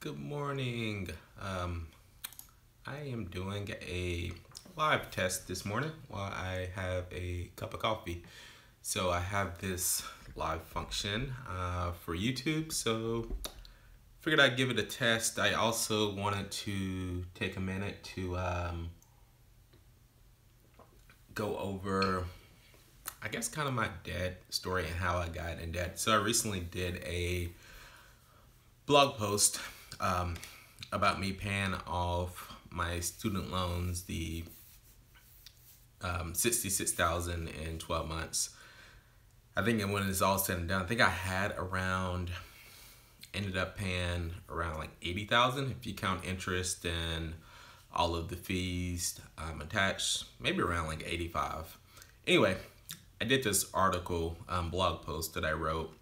Good morning. I am doing a live test this morning while I have a cup of coffee. So I have this live function for YouTube. So figured I'd give it a test. I also wanted to take a minute to go over, I guess, kind of my debt story and how I got in debt. So I recently did a blog post um, about me paying off my student loans, the 66,000 in 12 months. I think when it's all said and done, I think I had ended up paying around like 80,000 if you count interest and all of the fees attached, maybe around like 85. Anyway, I did this article, blog post that I wrote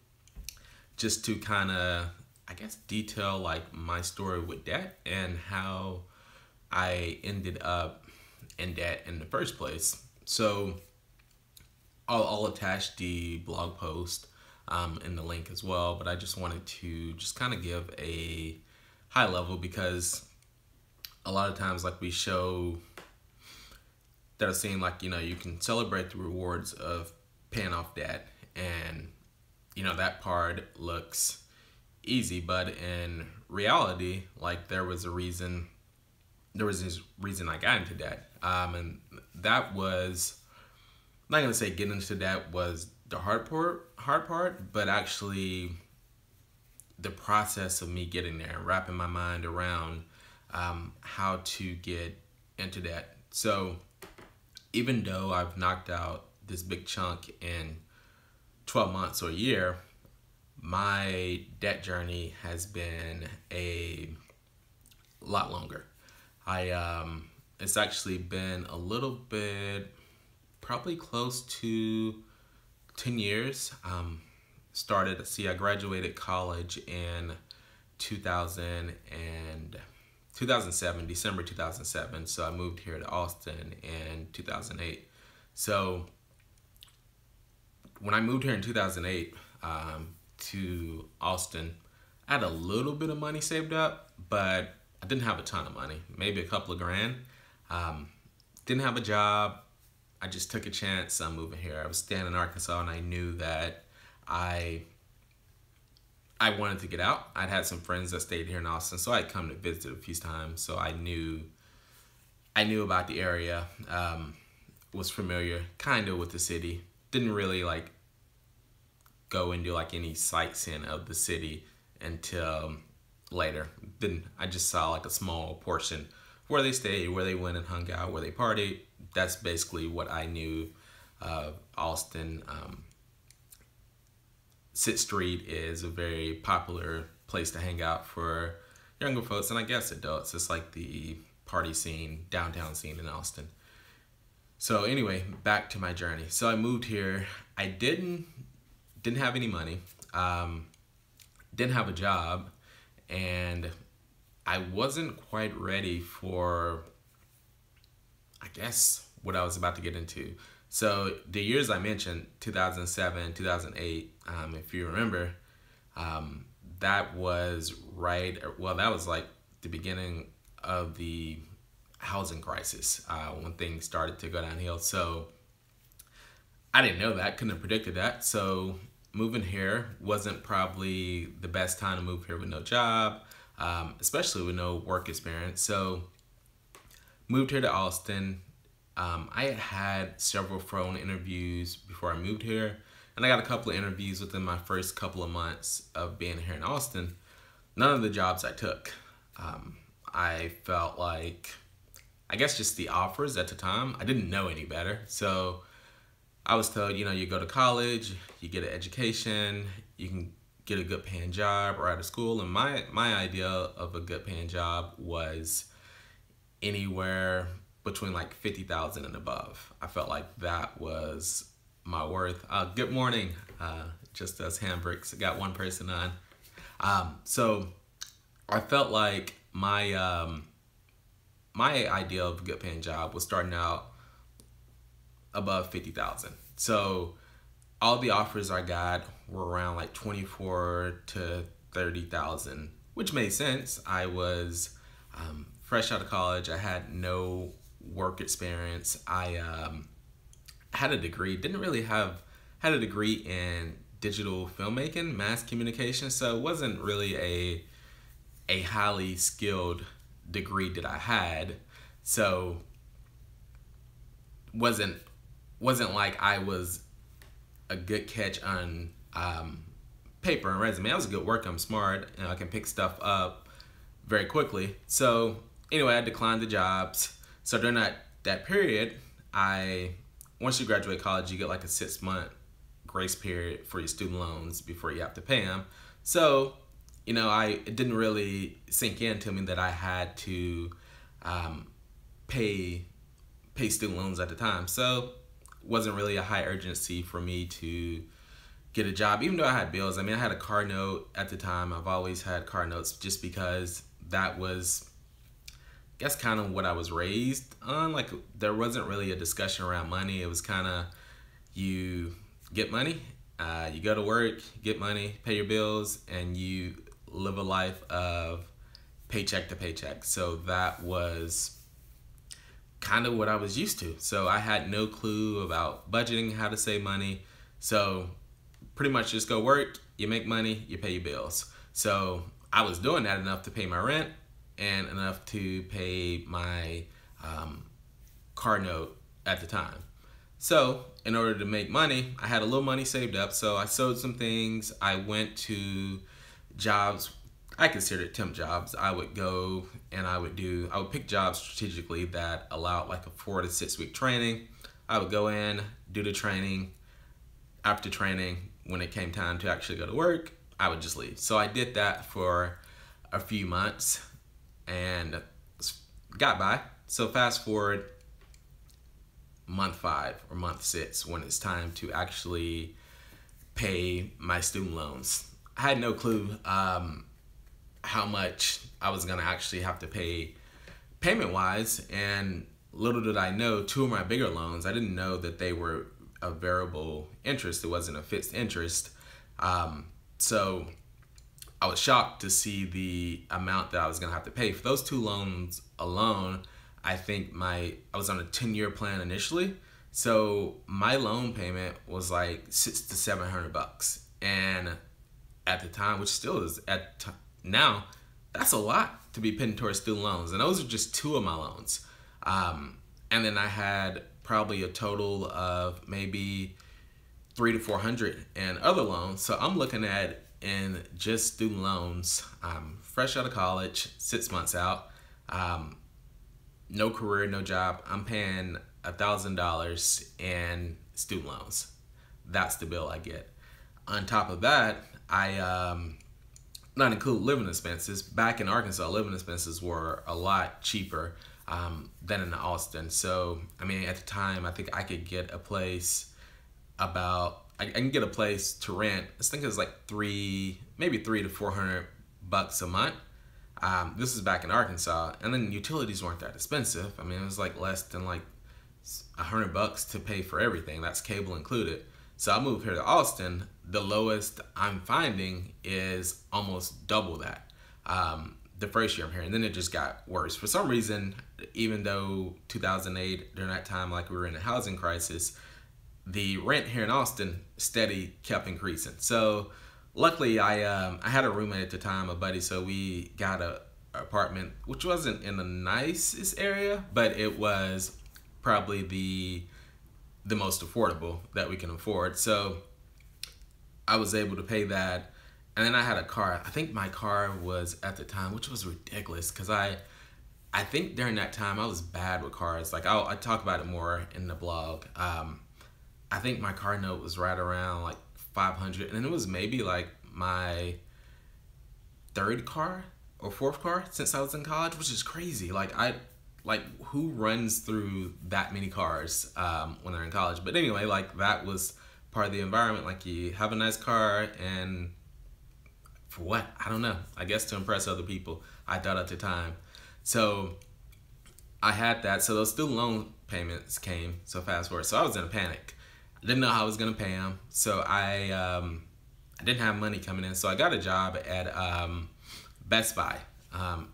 just to kind of, I guess, detail like my story with debt and how I ended up in debt in the first place. So I'll attach the blog post in the link as well, but I just wanted to just kind of give a high level because a lot of times like we show that are saying like, you can celebrate the rewards of paying off debt and, that part looks easy, but in reality, like there was this reason I got into debt. And that was, I'm not gonna say getting into debt was the hard part, but actually the process of me getting there and wrapping my mind around how to get into debt. So even though I've knocked out this big chunk in 12 months or a year, my debt journey has been a lot longer. It's actually been a little bit, probably close to 10 years. I graduated college in 2000 and 2007, December 2007. So I moved here to Austin in 2008. So when I moved here in 2008 to Austin, I had a little bit of money saved up, but I didn't have a ton of money, maybe a couple of grand. Didn't have a job. I just took a chance on moving here. I was staying in Arkansas and I knew that I wanted to get out. I'd had some friends that stayed here in Austin, so I'd come to visit a few times. So I knew about the area, was familiar kind of with the city. Didn't really like go and do like any sightseeing of the city until later. Then I just saw like a small portion where they stayed, where they went and hung out, where they partied. That's basically what I knew of Austin. Sixth Street is a very popular place to hang out for younger folks and I guess adults. It's like the party scene, downtown scene in Austin. So anyway, back to my journey. So I moved here. I didn't have any money, didn't have a job, and I wasn't quite ready for, I guess, what I was about to get into. So the years I mentioned, 2007, 2008, if you remember, that was that was like the beginning of the housing crisis when things started to go downhill. So I didn't know that, couldn't have predicted that. So moving here wasn't probably the best time to move here with no job, especially with no work experience. So moved here to Austin. I had several phone interviews before I moved here, and I got a couple of interviews within my first couple of months of being here in Austin. None of the jobs I took. I felt like, I guess just the offers at the time, I didn't know any better. So I was told, you go to college, you get an education, you can get a good paying job or out of school. And my idea of a good paying job was anywhere between like 50,000 and above. I felt like that was my worth. Good morning, just us handbricks. Got one person on. So I felt like my idea of a good paying job was starting out above 50,000. So all the offers I got were around like 24 to 30,000, which made sense. I was fresh out of college. I had no work experience. I had a degree, didn't really have, had a degree in digital filmmaking, mass communication, so it wasn't really a highly skilled degree that I had. So wasn't like I was a good catch on paper and resume. I was a good worker. I'm smart, and I can pick stuff up very quickly. So anyway, I declined the jobs. So during that period, once you graduate college, you get like a 6-month grace period for your student loans before you have to pay them. So, it didn't really sink into me that I had to pay student loans at the time. So it wasn't really a high urgency for me to get a job, even though I had bills. I mean, I had a car note at the time. I've always had car notes just because that was, I guess, kind of what I was raised on. Like, there wasn't really a discussion around money. It was kind of, you get money, you go to work, get money, pay your bills, and you live a life of paycheck to paycheck. So that was kind of what I was used to. So I had no clue about budgeting, how to save money. So pretty much just go work, you make money, you pay your bills. So I was doing that enough to pay my rent and enough to pay my car note at the time. So in order to make money, I had a little money saved up. So I sold some things. I went to jobs, I considered temp jobs. I would go and I would pick jobs strategically that allowed like a 4 to 6 week training. I would go in, do the training. After training, when it came time to actually go to work, I would just leave. So I did that for a few months and got by. So fast forward month 5 or month 6, when it's time to actually pay my student loans. I had no clue how much I was gonna actually have to pay payment-wise, and little did I know, 2 of my bigger loans, I didn't know that they were a variable interest. It wasn't a fixed interest. So I was shocked to see the amount that I was gonna have to pay. For those 2 loans alone, I think I was on a 10-year plan initially. So my loan payment was like $600 to $700. And at the time, which still is now, that's a lot to be putting towards student loans. And those are just 2 of my loans. And then I had probably a total of maybe $300 to $400 in other loans. So I'm looking at, in just student loans, fresh out of college, 6 months out, no career, no job, I'm paying $1,000 in student loans. That's the bill I get. On top of that, not include living expenses. Back in Arkansas, living expenses were a lot cheaper than in Austin. So, I mean, at the time, I think I could get a place I can get a place to rent. I think it was like maybe $300 to $400 a month. This is back in Arkansas, and then utilities weren't that expensive. I mean, it was like less than like $100 to pay for everything. That's cable included. So I moved here to Austin. The lowest I'm finding is almost double that the first year I'm here, and then it just got worse. For some reason, even though 2008, during that time, like we were in a housing crisis, the rent here in Austin steady kept increasing. So luckily, I had a roommate at the time, a buddy, so we got an apartment, which wasn't in the nicest area, but it was probably the most affordable that we can afford. So I was able to pay that. And then I had a car. I think my car was at the time, which was ridiculous, because I think during that time I was bad with cars. Like I talk about it more in the blog. I think my car note was right around like $500, and it was maybe like my 3rd car or 4th car since I was in college, which is crazy. Like who runs through that many cars when they're in college? But anyway, like that was part of the environment. Like you have a nice car, and for what? I don't know. I guess to impress other people, I thought at the time. So I had that. So those student loan payments came. So fast forward. So I was in a panic. I didn't know how I was gonna pay them. So I didn't have money coming in. So I got a job at Best Buy,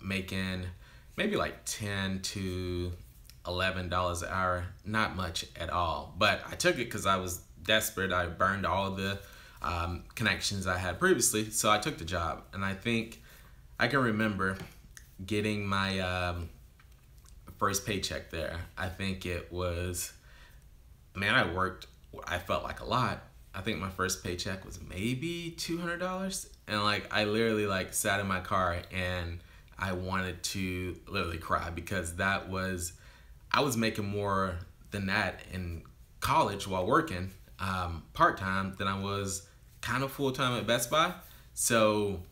making maybe like $10 to $11 an hour, not much at all. But I took it because I was desperate. I burned all the connections I had previously, so I took the job. And I think I can remember getting my first paycheck there. I think it was, man, I felt like a lot. I think my first paycheck was maybe $200, and like I literally like sat in my car and I wanted to literally cry, because I was making more than that in college while working part-time than I was kind of full-time at Best Buy. So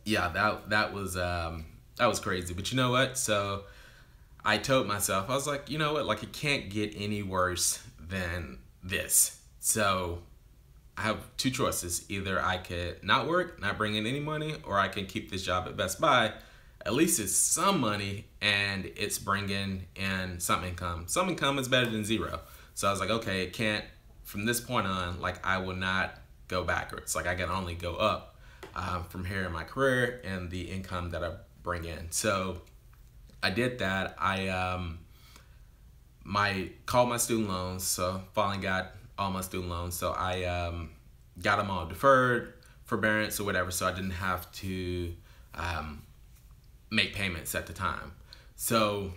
yeah, that was crazy. But you know what? So I told myself, I was like, you know what? Like, it can't get any worse than this. So I have two choices. Either I could not work, not bring in any money, or I can keep this job at Best Buy. At least it's some money and it's bringing in some income. Some income is better than zero. So I was like, okay, it can't, from this point on, like, I will not go backwards. Like, I can only go up from here in my career and the income that I bring in. So I did that. I called my student loans, so finally got all my student loans. So I got them all deferred, forbearance or whatever, so I didn't have to make payments at the time. So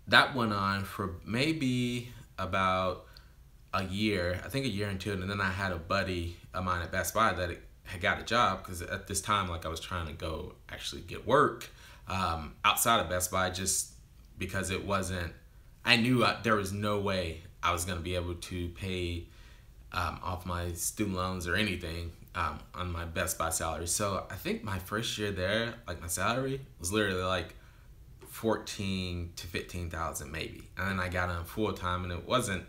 that went on for maybe about a year, I think a year and two, and then I had a buddy of mine at Best Buy that had got a job, because at this time, like, I was trying to go actually get work outside of Best Buy, just because it wasn't, I knew there was no way I was going to be able to pay off my student loans or anything on my Best Buy salary. So I think my first year there, like, my salary was literally like 14 to 15,000 maybe. And then I got on full time, and it wasn't,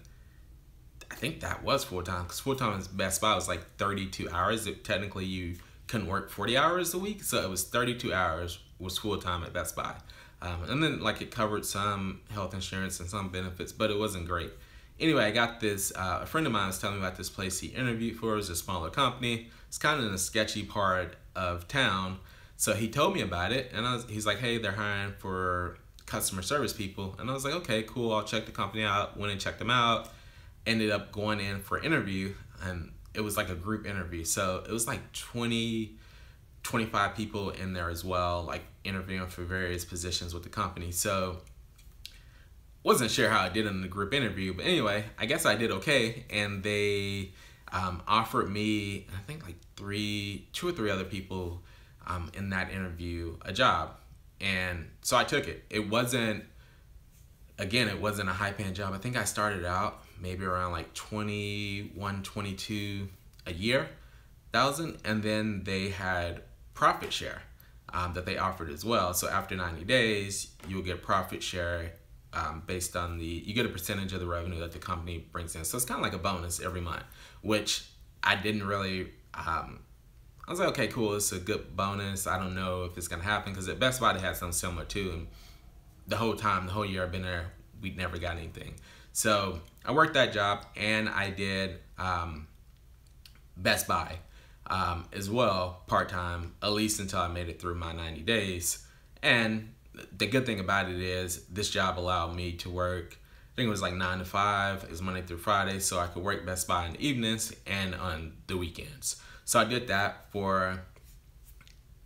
I think that was full time, because full time at Best Buy was like 32 hours. Technically you couldn't work 40 hours a week, so it was 32 hours was full time at Best Buy. And then, like, it covered some health insurance and some benefits, but it wasn't great. Anyway, I got this, a friend of mine was telling me about this place he interviewed for. It was a smaller company. It's kind of in a sketchy part of town. So he told me about it, and he's like, hey, they're hiring for customer service people. And I was like, okay, cool, I'll check the company out. Went and checked them out. Ended up going in for an interview, and it was like a group interview. So it was like 20, 25 people in there as well, like interviewing for various positions with the company. So wasn't sure how I did in the group interview, but anyway, I guess I did okay. And they offered me, I think like two or three other people in that interview a job. And so I took it. It wasn't a high paying job. I think I started out maybe around like 21, 22 a year, thousand. And then they had profit share that they offered as well. So after 90 days, you'll get profit share based on you get a percentage of the revenue that the company brings in. So it's kind of like a bonus every month, which I didn't really, I was like, okay, cool, it's a good bonus. I don't know if it's gonna happen, because at Best Buy they had something similar too, and the whole year I've been there, we never got anything. So I worked that job, and I did Best Buy as well, part-time, at least until I made it through my 90 days. And the good thing about it is this job allowed me to work, I think it was like 9 to 5, it was Monday through Friday, so I could work Best Buy in the evenings and on the weekends. So I did that for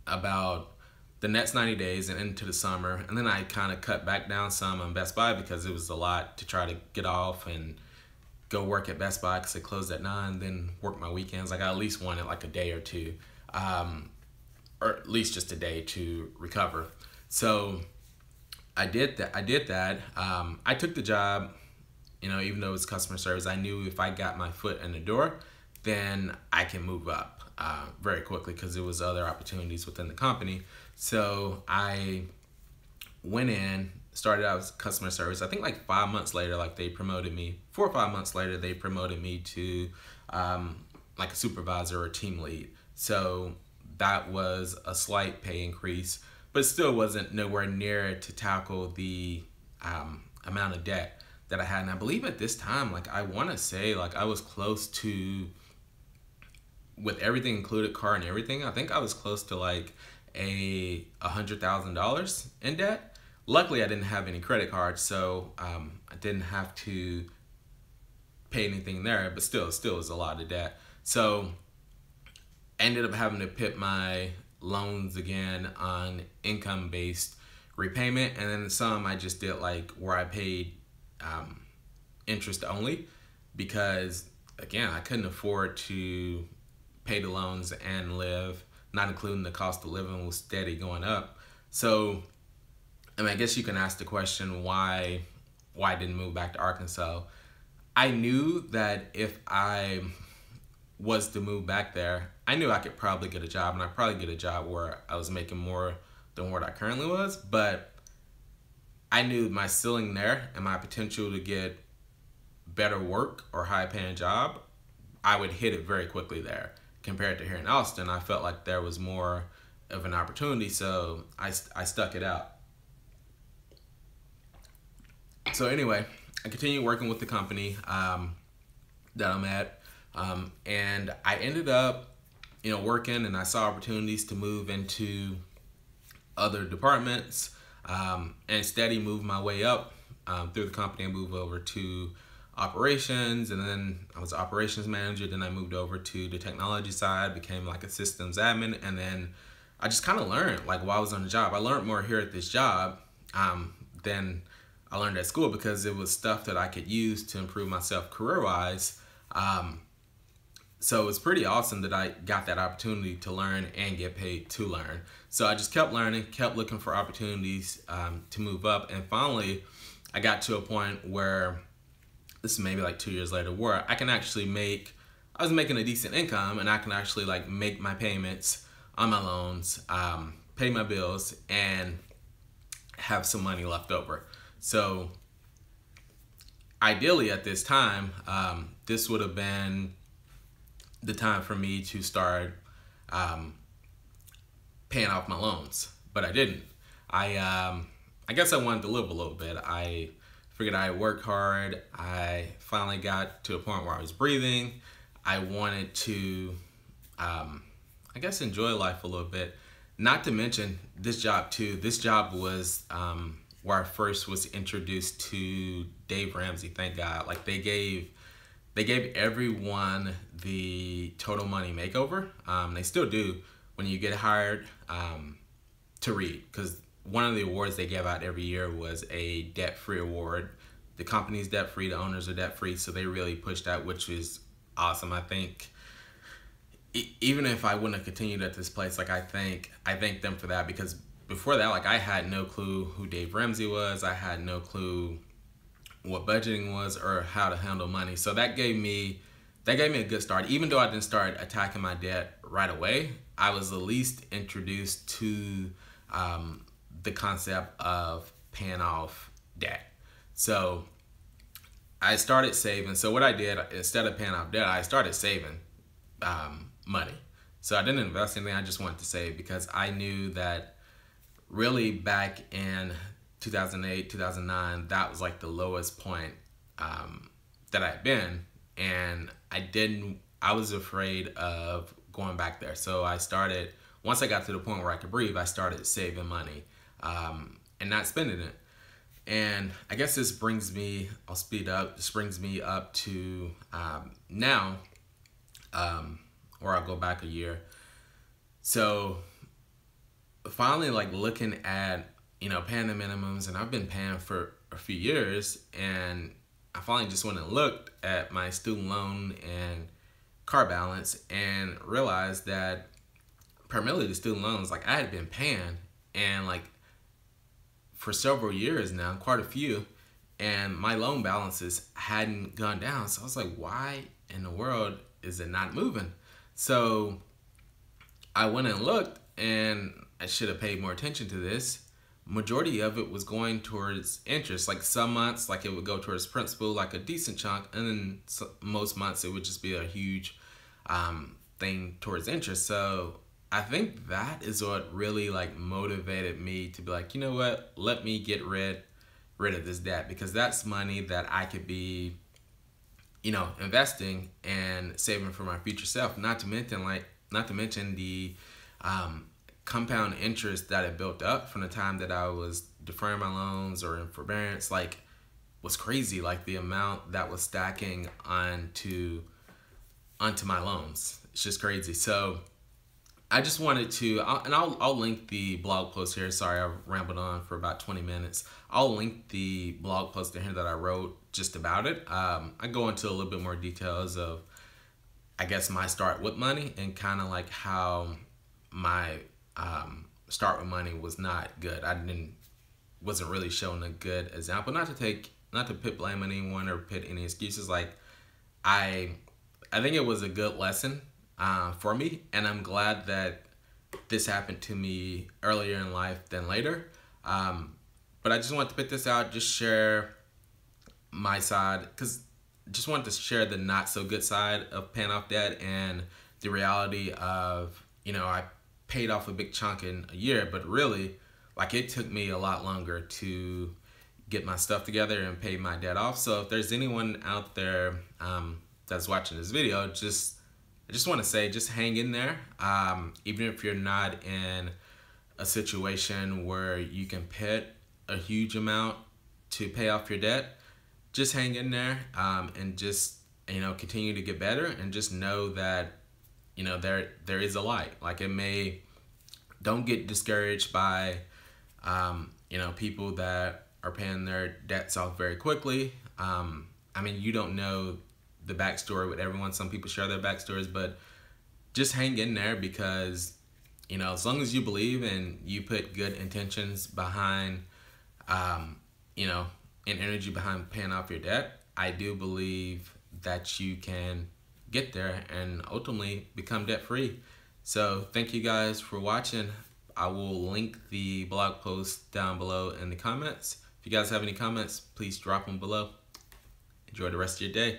about the next 90 days and into the summer, and then I kind of cut back down some on Best Buy, because it was a lot to try to get off and go work at Best Buy, because they closed at 9, then work my weekends. Like, I at least wanted like a day or two, or at least just a day to recover. So I did that. I took the job, even though it's customer service. I knew if I got my foot in the door, then I can move up very quickly, because there was other opportunities within the company. So I went in, started out as customer service. I think like 5 months later, like, they promoted me, 4 or 5 months later, they promoted me to like a supervisor or team lead. So that was a slight pay increase, but it still wasn't nowhere near to tackle the amount of debt that I had. And I believe at this time, like, I want to say, like, I was close to, with everything included, car and everything, I think I was close to like $100,000 in debt. Luckily, I didn't have any credit cards, so I didn't have to pay anything there, but still was a lot of debt. So I ended up having to put my loans again on income-based repayment, and then some I just did like where I paid interest only, because again, I couldn't afford to pay the loans and live, not including the cost of living was steady going up. So I mean, I guess you can ask the question why I didn't move back to Arkansas. I knew that if I was to move back there, I knew I could probably get a job, and I'd probably get a job where I was making more than what I currently was, but I knew my ceiling there and my potential to get better work or high paying job, I would hit it very quickly there. Compared to here in Austin, I felt like there was more of an opportunity, so I stuck it out. So anyway, I continued working with the company that I'm at, and I ended up, working, and I saw opportunities to move into other departments, and steady moved my way up through the company. I moved over to operations, and then I was operations manager. Then I moved over to the technology side, became like a systems admin, and then I just kind of learned like while I was on the job. I learned more here at this job than I learned at school, because it was stuff that I could use to improve myself career-wise. So it was pretty awesome that I got that opportunity to learn and get paid to learn. So I just kept learning, kept looking for opportunities to move up, and finally I got to a point where, this is maybe like 2 years later, where I can actually I was making a decent income, and I can actually like make my payments on my loans, pay my bills, and have some money left over. So ideally at this time, this would have been the time for me to start paying off my loans, but I didn't. I guess I wanted to live a little bit. I figured I worked hard. I finally got to a point where I was breathing. I wanted to, I guess, enjoy life a little bit. Not to mention this job too. This job was where I first was introduced to Dave Ramsey. Thank God. Like they gave everyone the Total Money Makeover. They still do when you get hired to read, because one of the awards they gave out every year was a debt-free award. The company's debt-free, the owners are debt-free, so they really pushed that, which is awesome. I think even if I wouldn't have continued at this place, like I thank them for that, because before that, like I had no clue who Dave Ramsey was. I had no clue what budgeting was or how to handle money. So that gave me a good start. Even though I didn't start attacking my debt right away, I was at least introduced to the concept of paying off debt. So I started saving. So what I did, instead of paying off debt, I started saving money. So I didn't invest anything. I just wanted to save, because I knew that really back in 2008, 2009, that was like the lowest point that I had been, and I was afraid of going back there. So I started, once I got to the point where I could breathe, I started saving money and not spending it. And I guess this brings me, I'll speed up, this brings me up to now, or I'll go back a year. So finally, like looking at, paying the minimums, and I've been paying for a few years, and I finally just went and looked at my student loan and car balance and realized that primarily the student loans, like I had been paying, and like for several years now, quite a few, and my loan balances hadn't gone down. So I was like, why in the world is it not moving? So I went and looked, and I should have paid more attention to this. Majority of it was going towards interest. Like some months, like it would go towards principal, like a decent chunk, and then most months it would just be a huge thing towards interest. So I think that is what really like motivated me to be like, you know what, let me get rid of this debt, because that's money that I could be, investing and saving for my future self. Not to mention the compound interest that it built up from the time that I was deferring my loans or in forbearance, like, was crazy. Like, the amount that was stacking onto my loans, it's just crazy. So I just wanted to, I'll link the blog post here. Sorry, I rambled on for about 20 minutes. I'll link the blog post in here that I wrote just about it. I go into a little bit more details of, I guess, my start with money, and kind of like how my start with money was not good. Wasn't really showing a good example. Not to put blame on anyone or put any excuses. Like, I think it was a good lesson for me, and I'm glad that this happened to me earlier in life than later. But I just wanted to put this out, just share my side, because just wanted to share the not so good side of paying off debt, and the reality of, I paid off a big chunk in a year, but really, like, it took me a lot longer to get my stuff together and pay my debt off. So if there's anyone out there that's watching this video, I just want to say, just hang in there. Even if you're not in a situation where you can put a huge amount to pay off your debt, just hang in there, and just, continue to get better, and just know that, there is a light. Like, don't get discouraged by, people that are paying their debts off very quickly. You don't know the backstory with everyone. Some people share their backstories, but just hang in there, because, as long as you believe and you put good intentions behind, and energy behind paying off your debt, I do believe that you can get there and ultimately become debt free. So thank you guys for watching. I will link the blog post down below in the comments. If you guys have any comments, please drop them below. Enjoy the rest of your day.